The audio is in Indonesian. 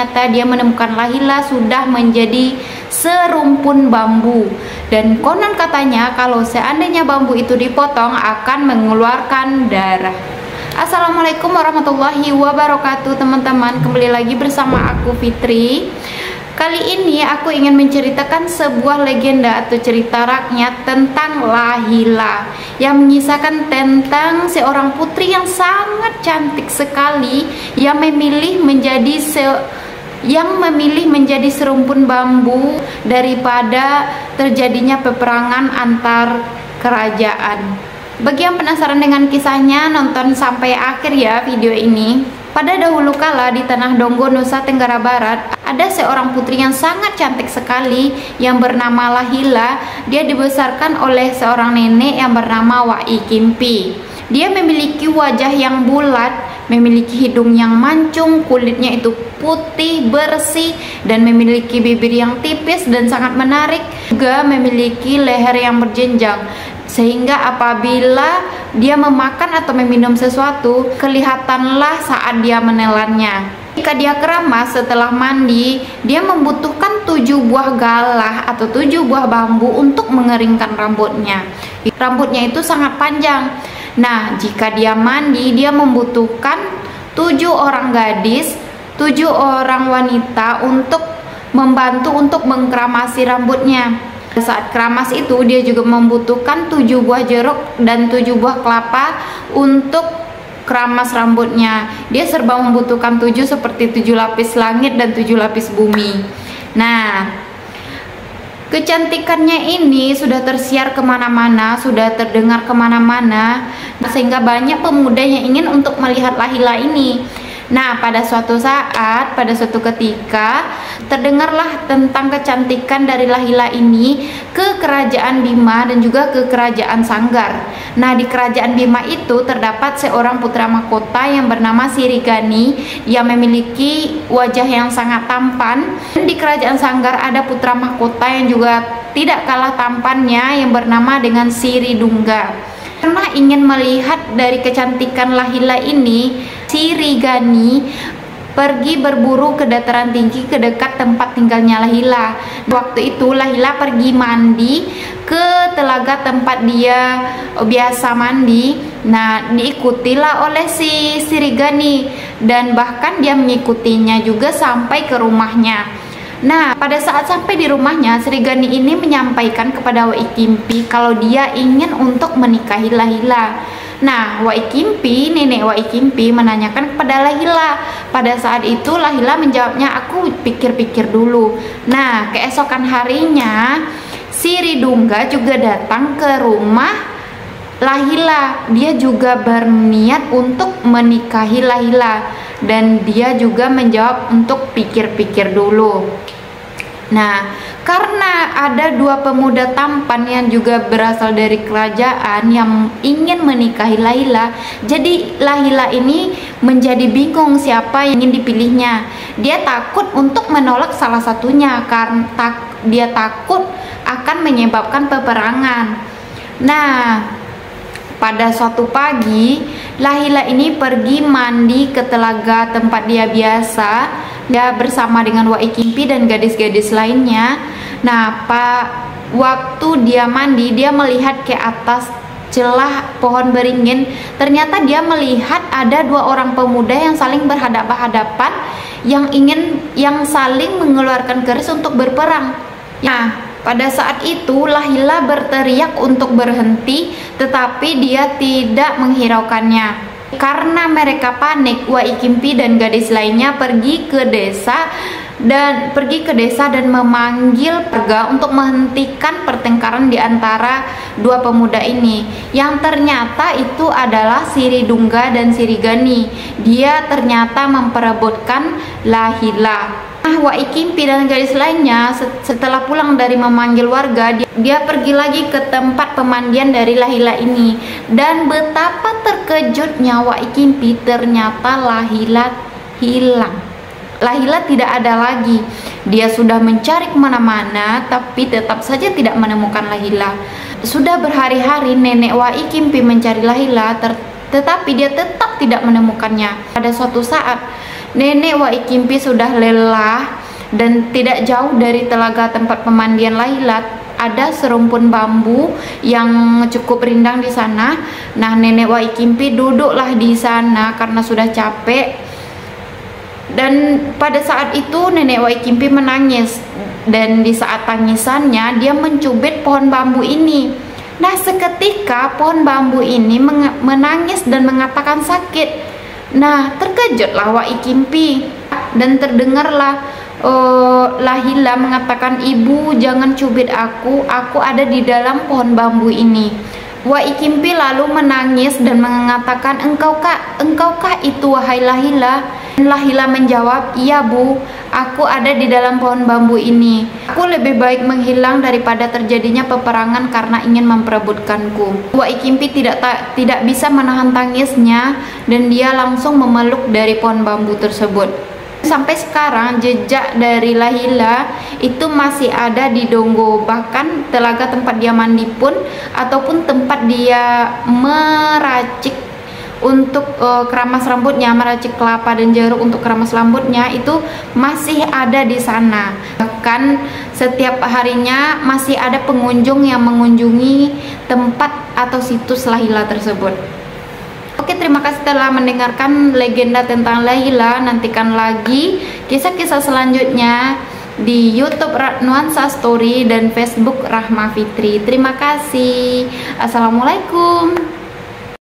ternyata dia menemukan Lahila sudah menjadi serumpun bambu. Dan konon katanya kalau seandainya bambu itu dipotong akan mengeluarkan darah. Assalamualaikum warahmatullahi wabarakatuh teman-teman. Kembali lagi bersama aku Fitri. Kali ini aku ingin menceritakan sebuah legenda atau cerita rakyat tentang Lahila yang mengisahkan tentang seorang putri yang sangat cantik sekali yang memilih menjadi serumpun bambu daripada terjadinya peperangan antar kerajaan. Bagi yang penasaran dengan kisahnya, nonton sampai akhir ya video ini. Pada dahulu kala di Tanah Donggo, Nusa Tenggara Barat, ada seorang putri yang sangat cantik sekali yang bernama Lahila. Dia dibesarkan oleh seorang nenek yang bernama Wai Kimpi. Dia memiliki wajah yang bulat, memiliki hidung yang mancung, kulitnya itu putih bersih dan memiliki bibir yang tipis dan sangat menarik. Juga memiliki leher yang berjenjang, sehingga apabila dia memakan atau meminum sesuatu, kelihatanlah saat dia menelannya. Jika dia keramas setelah mandi, dia membutuhkan 7 buah galah atau 7 buah bambu untuk mengeringkan rambutnya. Rambutnya itu sangat panjang. Nah, jika dia mandi, dia membutuhkan 7 orang gadis, 7 orang wanita untuk membantu untuk mengkeramasi rambutnya. Saat keramas itu dia juga membutuhkan 7 buah jeruk dan 7 buah kelapa untuk keramas rambutnya. Dia serba membutuhkan 7 seperti 7 lapis langit dan 7 lapis bumi. Nah, kecantikannya ini sudah tersiar kemana-mana, sudah terdengar kemana-mana, sehingga banyak pemuda yang ingin untuk melihat Lahila ini. Nah, pada suatu saat, pada suatu ketika, terdengarlah tentang kecantikan dari Lahila ini ke kerajaan Bima dan juga ke kerajaan Sanggar. Nah, di kerajaan Bima itu terdapat seorang putra mahkota yang bernama Sirigani yang memiliki wajah yang sangat tampan. Dan di kerajaan Sanggar ada putra mahkota yang juga tidak kalah tampannya yang bernama dengan Siridungga. Karena ingin melihat dari kecantikan Lahila ini, Sirigani pergi berburu ke dataran tinggi ke dekat tempat tinggalnya Lahila. Waktu itu Lahila pergi mandi ke telaga tempat dia biasa mandi. Nah, diikutilah oleh si Sirigani dan bahkan dia mengikutinya juga sampai ke rumahnya. Nah, pada saat sampai di rumahnya, Sirigani ini menyampaikan kepada Wai Kimpi kalau dia ingin untuk menikahi Lahila. Nah, Wai Kimpi, nenek Wai Kimpi menanyakan kepada Lahila. Pada saat itu Lahila menjawabnya, aku pikir-pikir dulu. Nah, keesokan harinya Siridungga juga datang ke rumah Lahila. Dia juga berniat untuk menikahi Lahila dan dia juga menjawab untuk pikir-pikir dulu. Nah, karena ada 2 pemuda tampan yang juga berasal dari kerajaan yang ingin menikahi Lahila, jadi Lahila ini menjadi bingung siapa yang ingin dipilihnya. Dia takut untuk menolak salah satunya karena dia takut akan menyebabkan peperangan. Nah, pada suatu pagi, Lahila ini pergi mandi ke telaga tempat dia biasa. Dia bersama dengan Wai Kimpi dan gadis-gadis lainnya. Nah, waktu dia mandi, dia melihat ke atas celah pohon beringin. Ternyata dia melihat ada 2 orang pemuda yang saling berhadapan-hadapan, yang saling mengeluarkan keris untuk berperang. Nah, pada saat itu Lahila berteriak untuk berhenti, tetapi dia tidak menghiraukannya. Karena mereka panik, Wai Kimpi dan gadis lainnya pergi ke desa dan memanggil warga untuk menghentikan pertengkaran di antara 2 pemuda ini. Yang ternyata itu adalah Siridungga dan Sirigani. Dia ternyata memperebutkan Lahila. Nah, Wai Kimpi dan gadis lainnya setelah pulang dari memanggil warga, dia pergi lagi ke tempat pemandian dari Lahila ini. Dan betapa terkejutnya Wai Kimpi, ternyata Lahila hilang. Lahila tidak ada lagi. Dia sudah mencari kemana-mana, tapi tetap saja tidak menemukan Lahila. Sudah berhari-hari nenek Wai Kimpi mencari Lahila, tetapi dia tetap tidak menemukannya. Pada suatu saat Nenek Waikimpi sudah lelah dan tidak jauh dari telaga tempat pemandian Laila ada serumpun bambu yang cukup rindang di sana. Nah, Nenek Waikimpi duduklah di sana karena sudah capek. Dan pada saat itu Nenek Waikimpi menangis, dan di saat tangisannya dia mencubit pohon bambu ini. Nah, seketika pohon bambu ini menangis dan mengatakan sakit. Nah, terkejutlah Waikimpi dan terdengarlah Laila mengatakan, "Ibu, jangan cubit aku ada di dalam pohon bambu ini." Waikimpi lalu menangis dan mengatakan, engkaukah itu wahai Laila?" Laila menjawab, "Iya Bu, aku ada di dalam pohon bambu ini. Aku lebih baik menghilang daripada terjadinya peperangan karena ingin memperebutkanku." Waikimpi tidak bisa menahan tangisnya dan dia langsung memeluk dari pohon bambu tersebut. Sampai sekarang jejak dari Laila itu masih ada di Donggo, bahkan telaga tempat dia mandi pun ataupun tempat dia meracik untuk keramas rambutnya, meracik kelapa dan jeruk untuk keramas rambutnya itu masih ada di sana. Bahkan setiap harinya masih ada pengunjung yang mengunjungi tempat atau situs Laila tersebut. Oke, terima kasih telah mendengarkan legenda tentang Laila. Nantikan lagi kisah-kisah selanjutnya di YouTube Nuansa Story dan Facebook Rahma Fitri. Terima kasih. Assalamualaikum.